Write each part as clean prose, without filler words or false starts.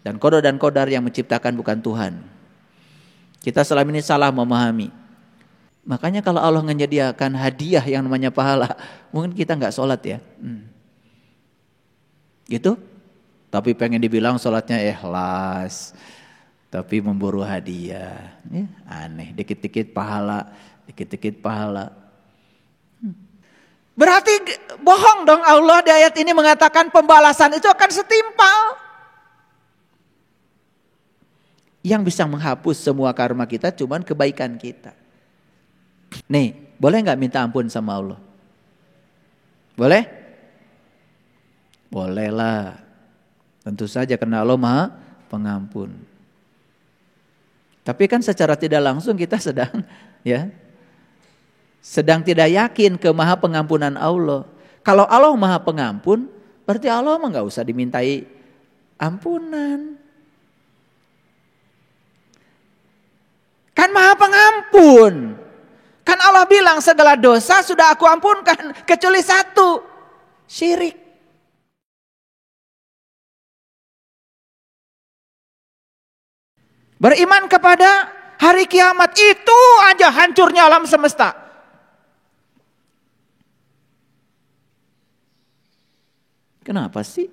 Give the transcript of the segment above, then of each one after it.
Dan qada yang menciptakan bukan Tuhan. Kita selama ini salah memahami. Makanya kalau Allah menyediakan hadiah yang namanya pahala, mungkin kita nggak sholat ya. Gitu. Tapi pengen dibilang sholatnya ikhlas. Tapi memburu hadiah. Ya, aneh, dikit-dikit pahala. Berarti bohong dong Allah di ayat ini mengatakan pembalasan itu akan setimpal. Yang bisa menghapus semua karma kita cuman kebaikan kita. Nih, boleh gak minta ampun sama Allah? Boleh? Boleh lah. Tentu saja karena Allah Maha Pengampun. Tapi kan secara tidak langsung kita sedang tidak yakin ke Maha Pengampunan Allah. Kalau Allah Maha Pengampun, berarti Allah mah gak usah dimintai ampunan. Kan Maha Pengampun. Kan Allah bilang segala dosa sudah aku ampunkan kecuali satu, syirik. Beriman kepada hari kiamat itu aja hancurnya alam semesta. Kenapa sih?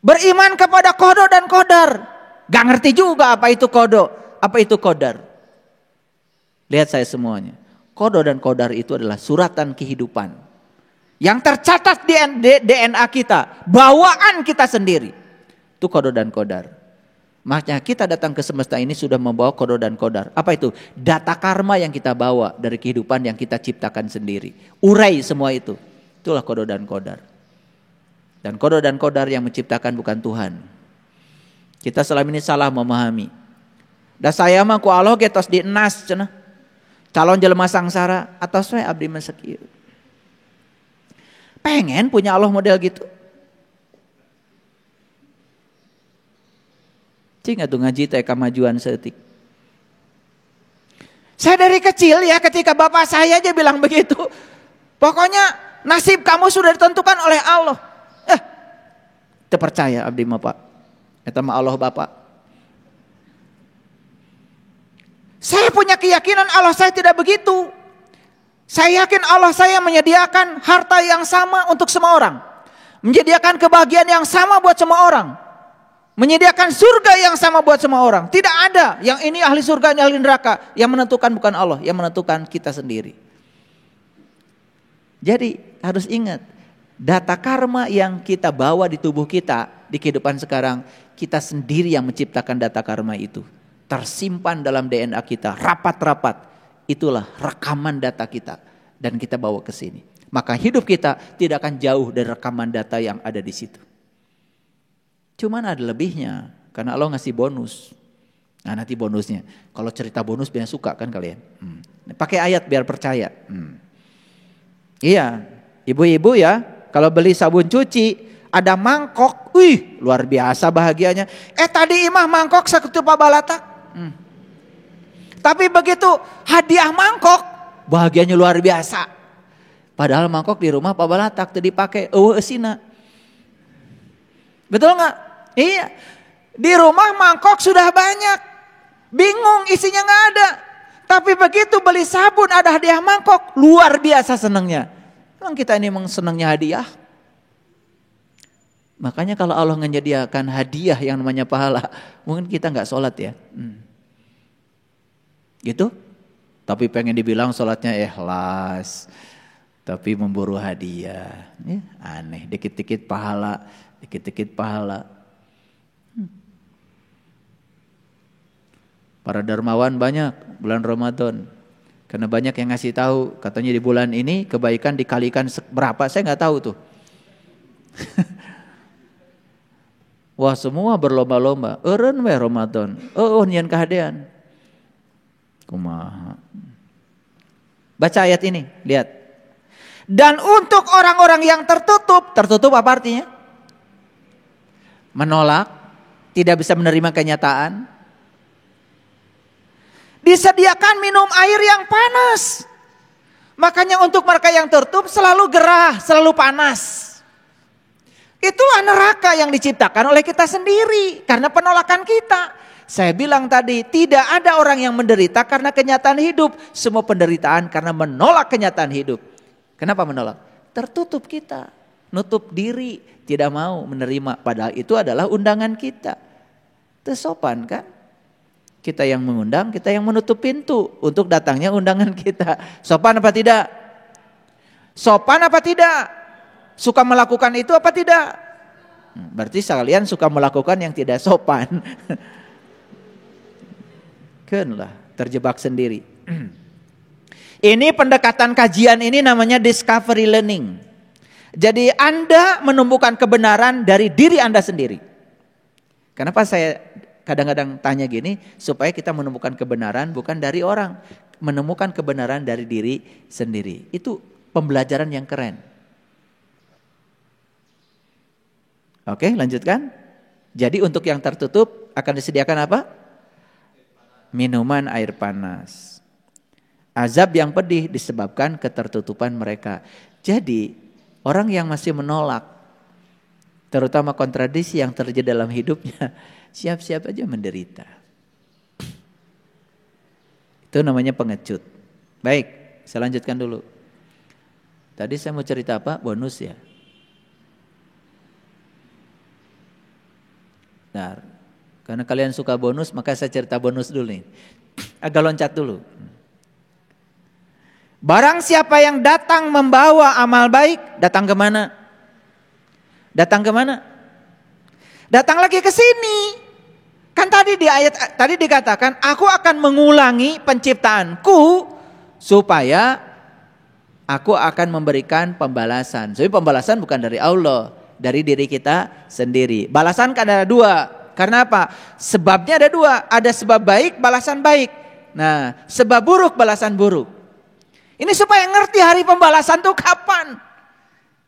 Beriman kepada qada dan qadar. Gak ngerti juga apa itu qada. Apa itu qadar? Lihat saya semuanya. Qada dan qadar itu adalah suratan kehidupan yang tercatat di DNA kita, bawaan kita sendiri. Itu qada dan qadar. Makanya kita datang ke semesta ini sudah membawa qada dan qadar. Apa itu? Data karma yang kita bawa dari kehidupan yang kita ciptakan sendiri. Urai semua itu. Itulah qada dan qadar. Dan qada dan qadar yang menciptakan bukan Tuhan. Kita selama ini salah memahami. Da saya mah ku Allah ge tos dienas cenah. Calon jelema sangsara atos we abdi mah sakieu. Pengen punya Allah model gitu. Cing atuh ngaji teh kamajuan seutik. Saya dari kecil ya ketika bapak saya aja bilang begitu. Pokoknya nasib kamu sudah ditentukan oleh Allah. Teu percaya abdi mah Pak. Eta mah Allah Bapak. Saya punya keyakinan Allah saya tidak begitu. Saya yakin Allah saya menyediakan harta yang sama untuk semua orang. Menyediakan kebahagiaan yang sama buat semua orang. Menyediakan surga yang sama buat semua orang. Tidak ada yang ini ahli surga, yang ahli neraka. Yang menentukan bukan Allah, yang menentukan kita sendiri. Jadi harus ingat, data karma yang kita bawa di tubuh kita, di kehidupan sekarang, kita sendiri yang menciptakan data karma itu. Tersimpan dalam DNA kita, rapat-rapat. Itulah rekaman data kita dan kita bawa ke sini. Maka hidup kita tidak akan jauh dari rekaman data yang ada di situ. Cuman ada lebihnya karena Allah ngasih bonus. Nah nanti bonusnya. Kalau cerita bonus biasanya suka kan kalian. Pakai ayat biar percaya. Iya, ibu-ibu ya, kalau beli sabun cuci ada mangkok, wih luar biasa bahagianya. Tadi imah mangkok sakutupa balatak. Tapi begitu hadiah mangkok, bahagianya luar biasa. Padahal mangkok di rumah Pak Balatak tadi dipakai esina. Betul nggak? Iya. Di rumah mangkok sudah banyak, bingung isinya nggak ada. Tapi begitu beli sabun ada hadiah mangkok, luar biasa senangnya. Emang kita ini memang senangnya hadiah. Makanya kalau Allah menyediakan hadiah yang namanya pahala, mungkin kita nggak sholat ya. Gitu. Tapi pengen dibilang sholatnya ikhlas. Tapi memburu hadiah. Ya, aneh, dikit-dikit pahala. Para dermawan banyak bulan Ramadan. Karena banyak yang ngasih tahu, katanya di bulan ini kebaikan dikalikan berapa, saya nggak tahu tuh. Wah semua berlomba-lomba, eureun we Ramadan, nyian kahadean. Kumaha. Baca ayat ini, lihat. Dan untuk orang-orang yang tertutup apa artinya? Menolak, tidak bisa menerima kenyataan. Disediakan minum air yang panas. Makanya untuk mereka yang tertutup selalu gerah, selalu panas. Itulah neraka yang diciptakan oleh kita sendiri karena penolakan kita. Saya bilang tadi, tidak ada orang yang menderita karena kenyataan hidup. Semua penderitaan karena menolak kenyataan hidup. Kenapa menolak? Tertutup kita, nutup diri, tidak mau menerima. Padahal itu adalah undangan kita. Tersopan kan? Kita yang mengundang, kita yang menutup pintu untuk datangnya undangan kita. Sopan apa tidak? Sopan apa tidak? Suka melakukan itu apa tidak? Berarti sekalian suka melakukan yang tidak sopan. Kenlah, terjebak sendiri. Ini pendekatan kajian ini namanya discovery learning. Jadi Anda menumbuhkan kebenaran dari diri Anda sendiri. Kenapa saya kadang-kadang tanya gini? Supaya kita menemukan kebenaran bukan dari orang. Menemukan kebenaran dari diri sendiri. Itu pembelajaran yang keren. Oke, lanjutkan. Jadi untuk yang tertutup akan disediakan apa? Minuman air panas. Azab yang pedih disebabkan ketertutupan mereka. Jadi orang yang masih menolak, terutama kontradiksi yang terjadi dalam hidupnya, siap-siap aja menderita. Itu namanya pengecut. Baik, saya lanjutkan dulu. Tadi saya mau cerita apa? Bonus ya. Nah, karena kalian suka bonus, maka saya cerita bonus dulu nih. Agak loncat dulu. Barang siapa yang datang membawa amal baik, datang ke mana? Datang ke mana? Datang lagi ke sini. Kan tadi di ayat tadi dikatakan, aku akan mengulangi penciptaanku supaya aku akan memberikan pembalasan. Jadi pembalasan bukan dari Allah, dari diri kita sendiri. Balasan kan ada dua. Karena apa? Sebabnya ada dua. Ada sebab baik, balasan baik. Nah, sebab buruk, balasan buruk. Ini supaya ngerti hari pembalasan itu kapan.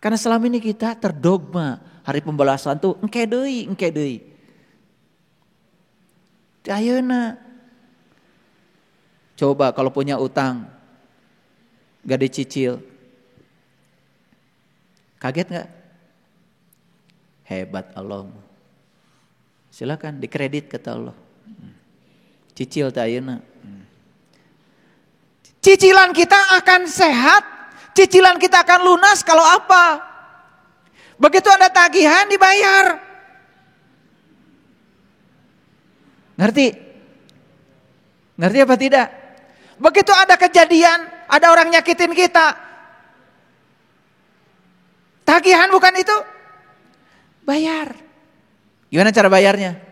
Karena selama ini kita terdogma. Hari pembalasan itu engke deui. Ayeuna. Coba kalau punya utang, gak dicicil. Kaget gak? Hebat Allah. Silakan dikredit kata Allah. Cicil ta ayeuna. Cicilan kita akan sehat, cicilan kita akan lunas kalau apa? Begitu ada tagihan dibayar. Ngerti? Ngerti apa tidak? Begitu ada kejadian, ada orang nyakitin kita. Tagihan bukan itu? Bayar. Gimana cara bayarnya?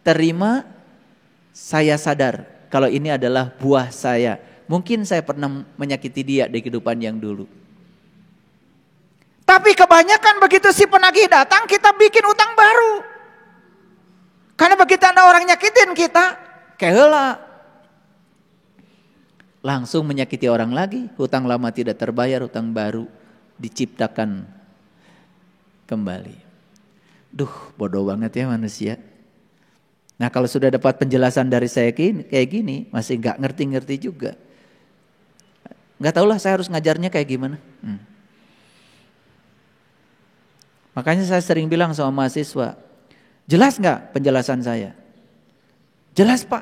Terima, saya sadar kalau ini adalah buah saya. Mungkin saya pernah menyakiti dia di kehidupan yang dulu. Tapi kebanyakan begitu si penagih datang, kita bikin utang baru. Karena begitu ada orang nyakitin kita, keheula. Langsung menyakiti orang lagi, hutang lama tidak terbayar, hutang baru diciptakan kembali. Duh, bodoh banget ya manusia. Nah kalau sudah dapat penjelasan dari saya kayak gini, masih gak ngerti-ngerti juga. Gak tahulah saya harus ngajarnya kayak gimana. Makanya saya sering bilang sama mahasiswa, jelas gak penjelasan saya? Jelas Pak.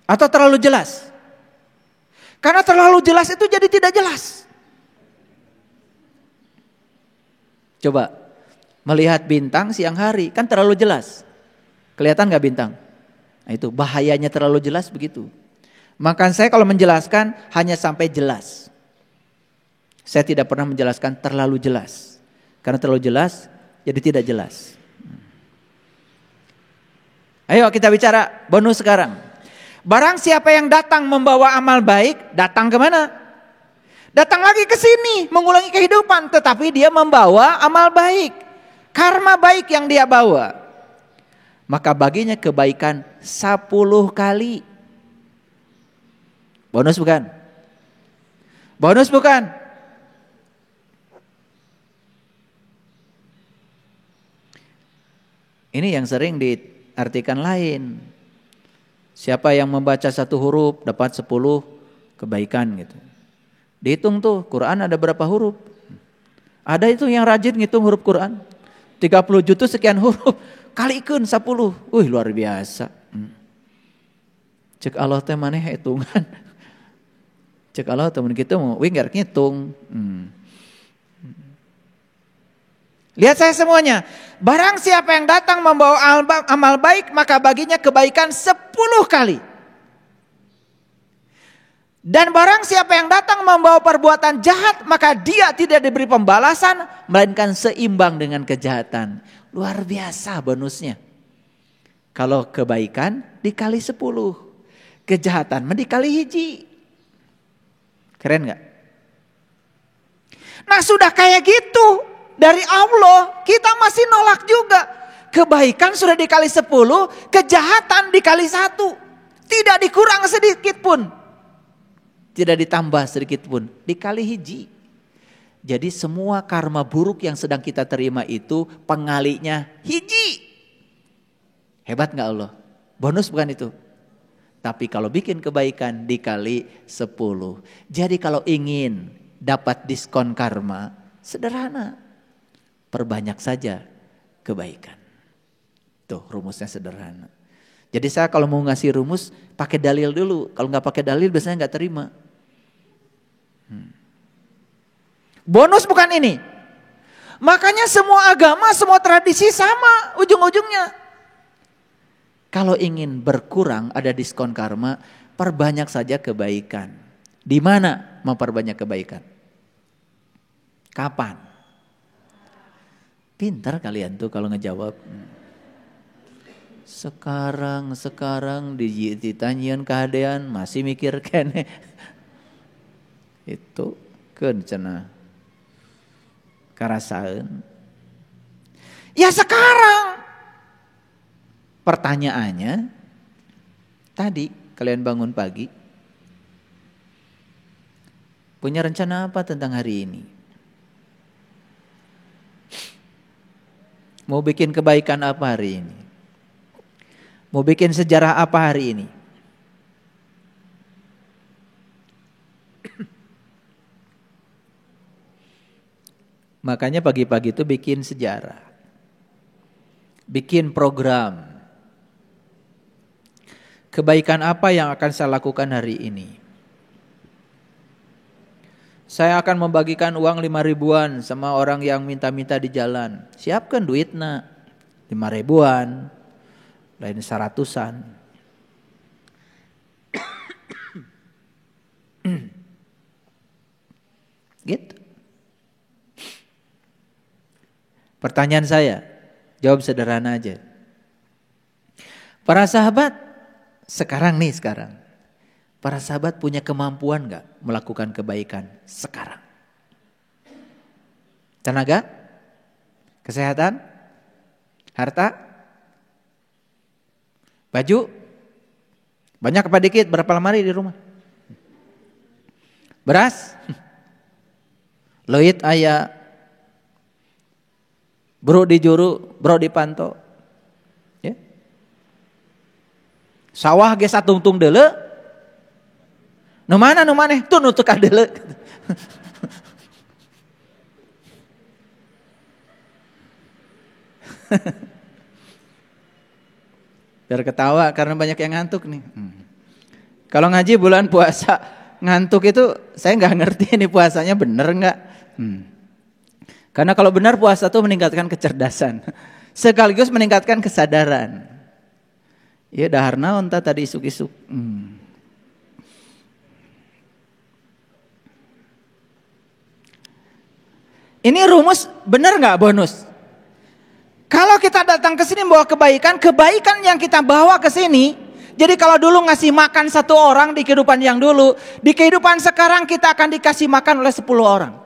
Atau terlalu jelas? Karena terlalu jelas itu jadi tidak jelas. Coba melihat bintang siang hari, kan terlalu jelas. Kelihatan gak bintang? Nah itu bahayanya terlalu jelas begitu. Maka saya kalau menjelaskan hanya sampai jelas. Saya tidak pernah menjelaskan terlalu jelas. Karena terlalu jelas jadi tidak jelas. Ayo kita bicara bonus sekarang. Barang siapa yang datang membawa amal baik, datang ke mana? Datang lagi ke sini, mengulangi kehidupan, tetapi dia membawa amal baik. Karma baik yang dia bawa. Maka baginya kebaikan 10 kali. Bonus bukan? Bonus bukan? Ini yang sering diartikan lain. Siapa yang membaca 1 huruf dapat 10 kebaikan gitu. Dihitung tuh, Quran ada berapa huruf? Ada itu yang rajin ngitung huruf Quran. 30 juta sekian huruf. Kaliikeun 10. Luar biasa. Cek Allah teh maneh hitungan. Cek Allah temen kita mau winger ngitung. Lihat saya semuanya. Barang siapa yang datang membawa amal baik, maka baginya kebaikan 10 kali. Dan barang siapa yang datang membawa perbuatan jahat, maka dia tidak diberi pembalasan, melainkan seimbang dengan kejahatan. Luar biasa bonusnya. Kalau kebaikan dikali 10, kejahatan dikali 1. Keren gak? Nah sudah kayak gitu, dari Allah kita masih nolak juga. Kebaikan sudah dikali 10, kejahatan dikali 1. Tidak dikurang sedikit pun. Tidak ditambah sedikit pun, dikali 1. Jadi semua karma buruk yang sedang kita terima itu pengalinya 1. Hebat gak Allah? Bonus bukan itu? Tapi kalau bikin kebaikan dikali 10. Jadi kalau ingin dapat diskon karma, sederhana. Perbanyak saja kebaikan. Tuh rumusnya sederhana. Jadi saya kalau mau ngasih rumus pakai dalil dulu. Kalau nggak pakai dalil biasanya nggak terima. Bonus bukan ini. Makanya semua agama, semua tradisi sama ujung-ujungnya. Kalau ingin berkurang ada diskon karma, perbanyak saja kebaikan. Di mana memperbanyak kebaikan? Kapan? Pintar kalian tuh kalau ngejawab. Sekarang ditanyain keadaan masih mikir kene. Itu keun cenah. Karasaan. Ya sekarang. Pertanyaannya tadi kalian bangun pagi punya rencana apa tentang hari ini? Mau bikin kebaikan apa hari ini? Mau bikin sejarah apa hari ini? Makanya pagi-pagi itu bikin sejarah. Bikin program. Kebaikan apa yang akan saya lakukan hari ini? Saya akan membagikan uang 5 ribuan sama orang yang minta-minta di jalan. Siapkan duitnya 5 ribuan, lain 100-an. Gitu. Pertanyaan saya, jawab sederhana aja. Para sahabat, sekarang. Para sahabat punya kemampuan gak melakukan kebaikan sekarang? Tenaga? Kesehatan? Harta? Baju? Banyak apa dikit? Berapa lemari di rumah? Beras? Loit aya. Bro di juru, bro di panto. Ya. Sawah ge satungtung deuleu. Nu mana tuh nutuk adeuleu. Biar ketawa karena banyak yang ngantuk nih. Kalau ngaji bulan puasa ngantuk itu saya nggak ngerti ini puasanya bener nggak. Karena kalau benar puasa tuh meningkatkan kecerdasan, sekaligus meningkatkan kesadaran. Iya dahar naon tadi isuk-isuk. Ini rumus benar nggak bonus? Kalau kita datang ke sini bawa kebaikan yang kita bawa ke sini. Jadi kalau dulu ngasih makan 1 orang di kehidupan yang dulu, di kehidupan sekarang kita akan dikasih makan oleh 10 orang.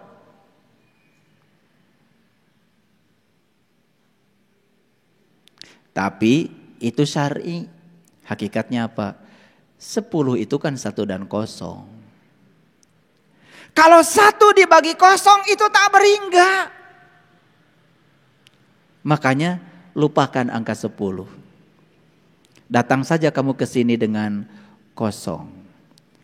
Tapi itu syar'i. Hakikatnya apa? 10 itu kan 1 dan 0. Kalau 1 dibagi 0 itu tak berhingga. Makanya lupakan angka 10. Datang saja kamu ke sini dengan 0.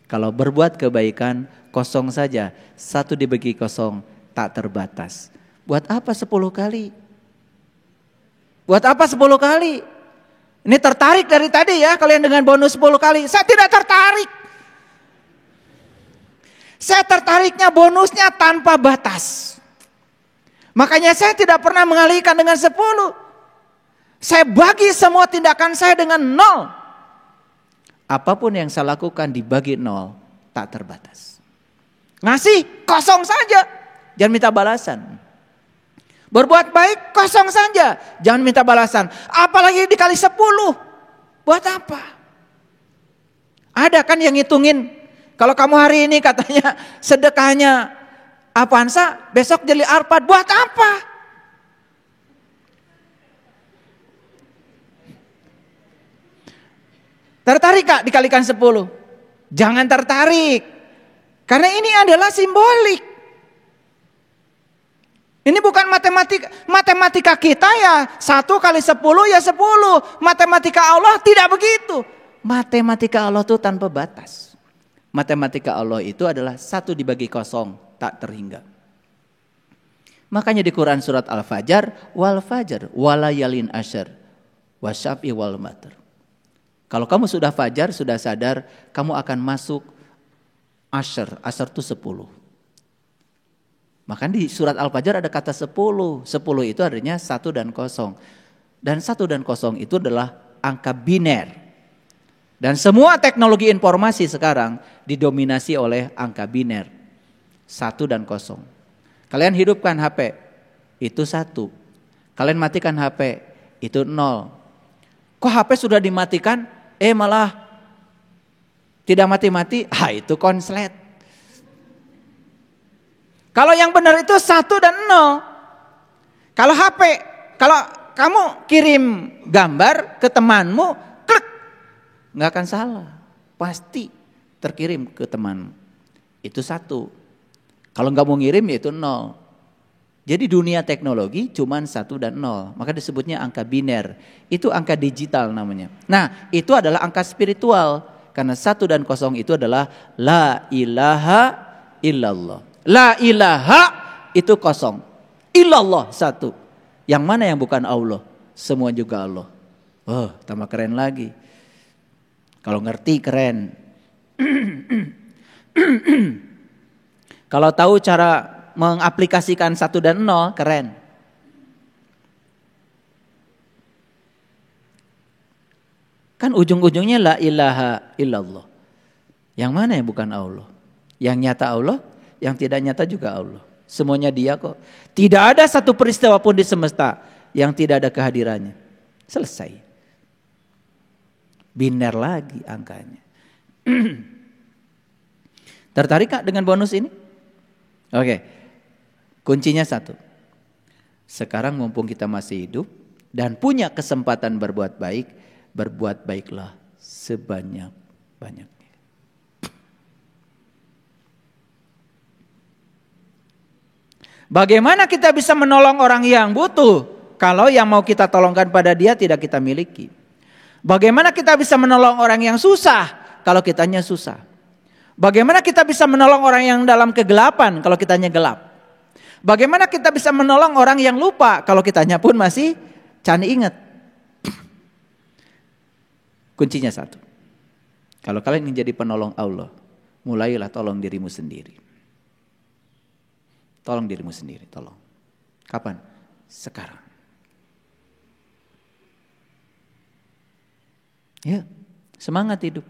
Kalau berbuat kebaikan 0 saja. 1 dibagi 0 tak terbatas. Buat apa 10 kali? Buat apa 10 kali? Ini tertarik dari tadi ya kalian dengan bonus 10 kali. Saya tidak tertarik. Saya tertariknya bonusnya tanpa batas. Makanya saya tidak pernah mengalihkan dengan 10. Saya bagi semua tindakan saya dengan 0. Apapun yang saya lakukan dibagi 0, tak terbatas. Ngasih kosong saja, jangan minta balasan. Berbuat baik kosong saja, jangan minta balasan. Apalagi dikali 10, buat apa? Ada kan yang ngitungin, kalau kamu hari ini katanya sedekahnya Avanza, besok jadi Alphard, buat apa? Tertarik Kak dikalikan 10? Jangan tertarik. Karena ini adalah simbolik. Ini bukan matematika. Matematika kita ya 1 kali 10 ya 10. Matematika Allah tidak begitu. Matematika Allah itu tanpa batas. Matematika Allah itu adalah 1 dibagi 0, tak terhingga. Makanya di Quran surat Al-Fajr, wal fajr walayalin asyr wasyafi wal matr. Kalau kamu sudah fajar, sudah sadar, kamu akan masuk asyr. Asyr itu 10. Maka di surat Al-Fajr ada kata 10. 10 itu artinya 1 dan 0. Dan 1 dan 0 itu adalah angka biner. Dan semua teknologi informasi sekarang didominasi oleh angka biner. 1 dan 0. Kalian hidupkan HP, itu 1. Kalian matikan HP, itu 0. Kok HP sudah dimatikan, malah tidak mati-mati? Itu konslet. Kalau yang benar itu 1 dan 0. Kalau HP, kalau kamu kirim gambar ke temanmu, klik, nggak akan salah. Pasti terkirim ke teman. Itu 1. Kalau nggak mau ngirim ya itu 0. Jadi dunia teknologi cuman 1 dan 0. Maka disebutnya angka biner. Itu angka digital namanya. Nah itu adalah angka spiritual. Karena 1 dan 0 itu adalah la ilaha illallah. La ilaha itu 0. Illallah 1. Yang mana yang bukan Allah? Semua juga Allah. Oh, tambah keren lagi. Kalau ngerti keren. Kalau tahu cara mengaplikasikan 1 dan 0 keren. Kan ujung-ujungnya la ilaha illallah. Yang mana yang bukan Allah? Yang nyata Allah, yang tidak nyata juga Allah. Semuanya dia kok. Tidak ada satu peristiwa pun di semesta yang tidak ada kehadirannya. Selesai. Biner lagi angkanya. Tertarik Kak dengan bonus ini? Oke. Kuncinya 1. Sekarang mumpung kita masih hidup dan punya kesempatan berbuat baik, berbuat baiklah sebanyak-banyaknya. Bagaimana kita bisa menolong orang yang butuh kalau yang mau kita tolongkan pada dia tidak kita miliki? Bagaimana kita bisa menolong orang yang susah kalau kitanya susah? Bagaimana kita bisa menolong orang yang dalam kegelapan kalau kitanya gelap? Bagaimana kita bisa menolong orang yang lupa kalau kitanya pun masih cani ingat? Kuncinya 1. Kalau kalian ingin jadi penolong Allah, mulailah tolong dirimu sendiri. Tolong dirimu sendiri, tolong. Kapan? Sekarang. Ya, semangat hidup.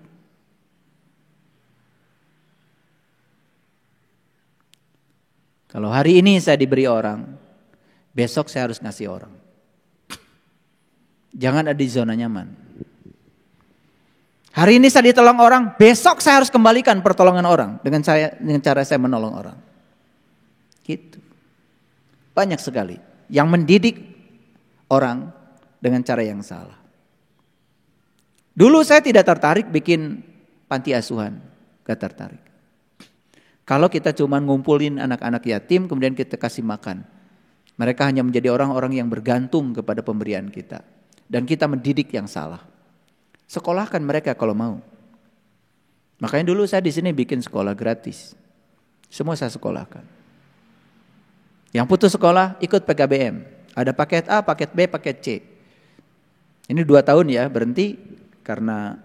Kalau hari ini saya diberi orang, besok saya harus ngasih orang. Jangan ada di zona nyaman. Hari ini saya ditolong orang, besok saya harus kembalikan pertolongan orang dengan cara saya menolong orang. Gitu. Banyak sekali yang mendidik orang dengan cara yang salah. Dulu saya tidak tertarik bikin panti asuhan, gak tertarik. Kalau kita cuma ngumpulin anak-anak yatim kemudian kita kasih makan, mereka hanya menjadi orang-orang yang bergantung kepada pemberian kita. Dan kita mendidik yang salah. Sekolahkan mereka kalau mau. Makanya dulu saya di sini bikin sekolah gratis. Semua saya sekolahkan. Yang putus sekolah ikut PKBM. Ada paket A, paket B, paket C. Ini 2 tahun ya, berhenti karena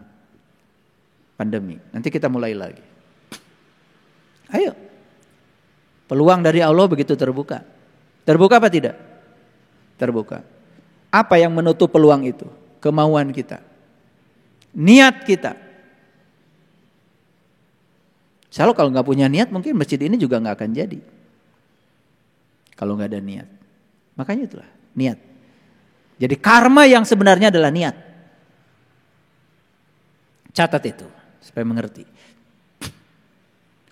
pandemi. Nanti kita mulai lagi. Ayo. Peluang dari Allah begitu terbuka. Terbuka apa tidak? Terbuka. Apa yang menutup peluang itu? Kemauan kita. Niat kita. Selalu kalau nggak punya niat mungkin masjid ini juga nggak akan jadi. Kalau nggak ada niat. Makanya itulah niat. Jadi karma yang sebenarnya adalah niat. Catat itu supaya mengerti.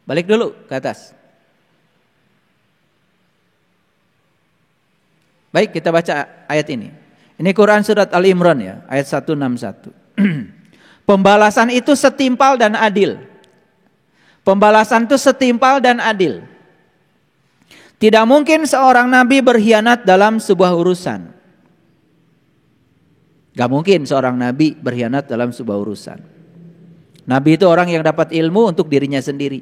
Balik dulu ke atas. Baik, kita baca ayat ini. Ini Quran surat Ali Imran ya, ayat 161. Pembalasan itu setimpal dan adil. Pembalasan itu setimpal dan adil. Tidak mungkin seorang nabi berkhianat dalam sebuah urusan. Gak mungkin seorang nabi berkhianat dalam sebuah urusan. Nabi itu orang yang dapat ilmu untuk dirinya sendiri.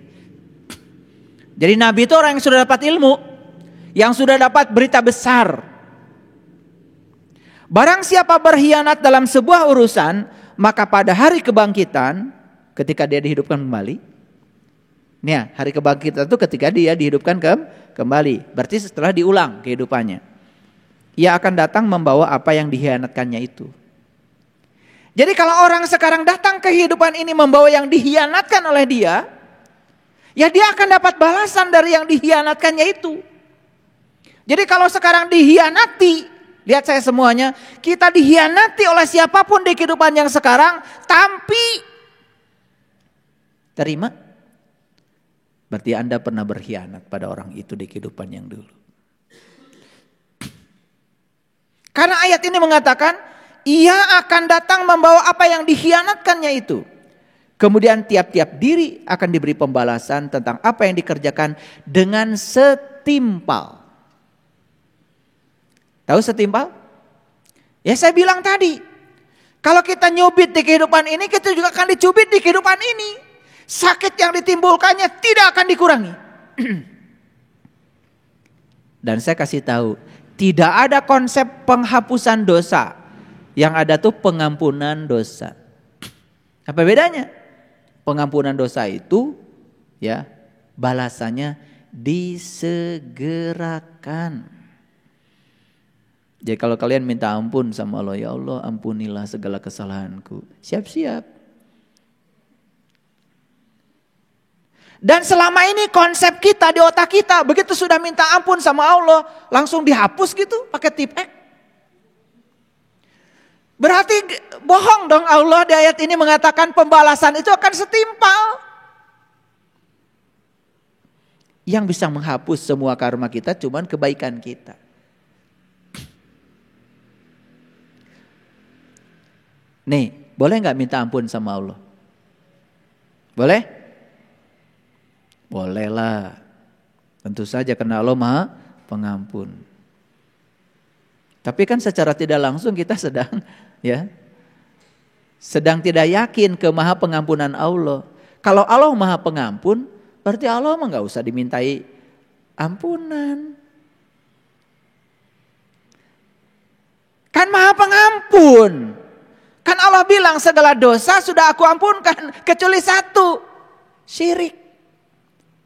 Jadi nabi itu orang yang sudah dapat ilmu, yang sudah dapat berita besar. Barang siapa berkhianat dalam sebuah urusan, maka pada hari kebangkitan, ketika dia dihidupkan kembali, nih hari kebangkitan itu ketika dia dihidupkan kembali, berarti setelah diulang kehidupannya, ia akan datang membawa apa yang dikhianatkannya itu. Jadi kalau orang sekarang datang ke kehidupan ini membawa yang dikhianatkan oleh dia, ya dia akan dapat balasan dari yang dikhianatkannya itu. Jadi kalau sekarang dikhianati, lihat saya semuanya, kita dikhianati oleh siapapun di kehidupan yang sekarang, tapi terima. Berarti Anda pernah berkhianat pada orang itu di kehidupan yang dulu. Karena ayat ini mengatakan, ia akan datang membawa apa yang dikhianatkannya itu. Kemudian tiap-tiap diri akan diberi pembalasan tentang apa yang dikerjakan dengan setimpal. Tahu setimpal? Ya saya bilang tadi, kalau kita nyubit di kehidupan ini, kita juga akan dicubit di kehidupan ini. Sakit yang ditimbulkannya tidak akan dikurangi. Dan saya kasih tahu, tidak ada konsep penghapusan dosa. Yang ada tuh pengampunan dosa. Apa bedanya? Pengampunan dosa itu ya balasannya disegerakan. Jadi kalau kalian minta ampun sama Allah, ya Allah ampunilah segala kesalahanku. Siap-siap. Dan selama ini konsep kita di otak kita, begitu sudah minta ampun sama Allah, langsung dihapus gitu pakai tipek. Berarti bohong dong, Allah di ayat ini mengatakan pembalasan itu akan setimpal. Yang bisa menghapus semua karma kita cuman kebaikan kita. Nih, boleh gak minta ampun sama Allah? Boleh? Boleh lah. Tentu saja karena Allah Maha Pengampun. Tapi kan secara tidak langsung kita sedang tidak yakin ke Maha Pengampunan Allah. Kalau Allah Maha Pengampun, berarti Allah mah gak usah dimintai ampunan. Kan Maha Pengampun. Kan Allah bilang segala dosa sudah aku ampunkan kecuali satu, syirik.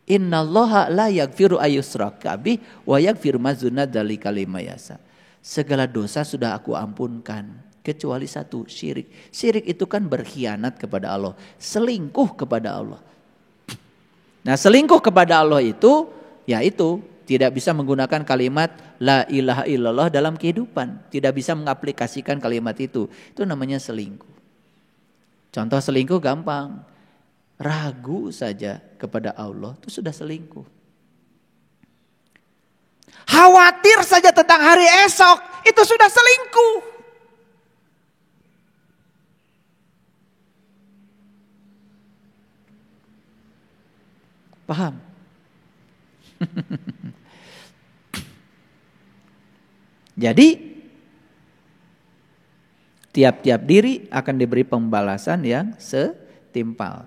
Innallaha la yaghfiru ayyushraka bih wa yaghfiru ma duna dzalika liman yasha. Segala dosa sudah aku ampunkan kecuali satu, syirik. Syirik itu kan berkhianat kepada Allah, selingkuh kepada Allah. Nah, selingkuh kepada Allah itu yaitu tidak bisa menggunakan kalimat la ilaha illallah dalam kehidupan, tidak bisa mengaplikasikan kalimat itu. Itu namanya selingkuh. Contoh selingkuh gampang. Ragu saja kepada Allah itu sudah selingkuh. Khawatir saja tentang hari esok itu sudah selingkuh. Paham? Jadi tiap-tiap diri akan diberi pembalasan yang setimpal.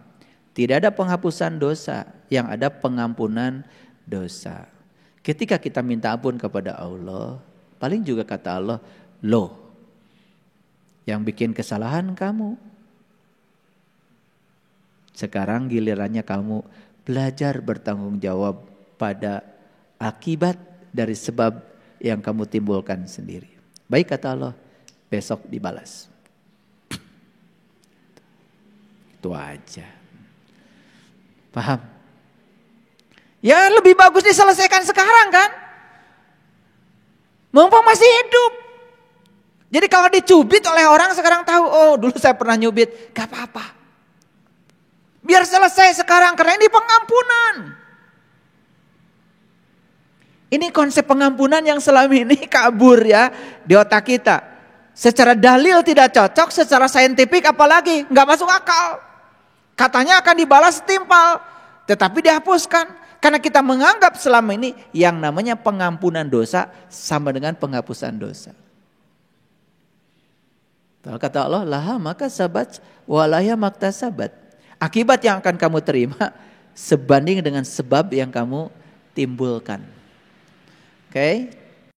Tidak ada penghapusan dosa, yang ada pengampunan dosa. Ketika kita minta ampun kepada Allah, paling juga kata Allah, loh, yang bikin kesalahan kamu. Sekarang gilirannya kamu belajar bertanggung jawab pada akibat dari sebab yang kamu timbulkan sendiri. Baik kata Allah, besok dibalas. Itu aja. Paham? Ya lebih bagus diselesaikan sekarang kan? Mumpung masih hidup. Jadi kalau dicubit oleh orang sekarang tahu, oh dulu saya pernah nyubit, gak apa-apa. Biar selesai sekarang karena ini pengampunan. Ini konsep pengampunan yang selama ini kabur ya di otak kita. Secara dalil tidak cocok, secara saintifik apalagi gak masuk akal. Katanya akan dibalas setimpal, tetapi dihapuskan. Karena kita menganggap selama ini yang namanya pengampunan dosa sama dengan penghapusan dosa. Kata Allah, laha maka sabat walaya makta sabat. Akibat yang akan kamu terima sebanding dengan sebab yang kamu timbulkan. Oke?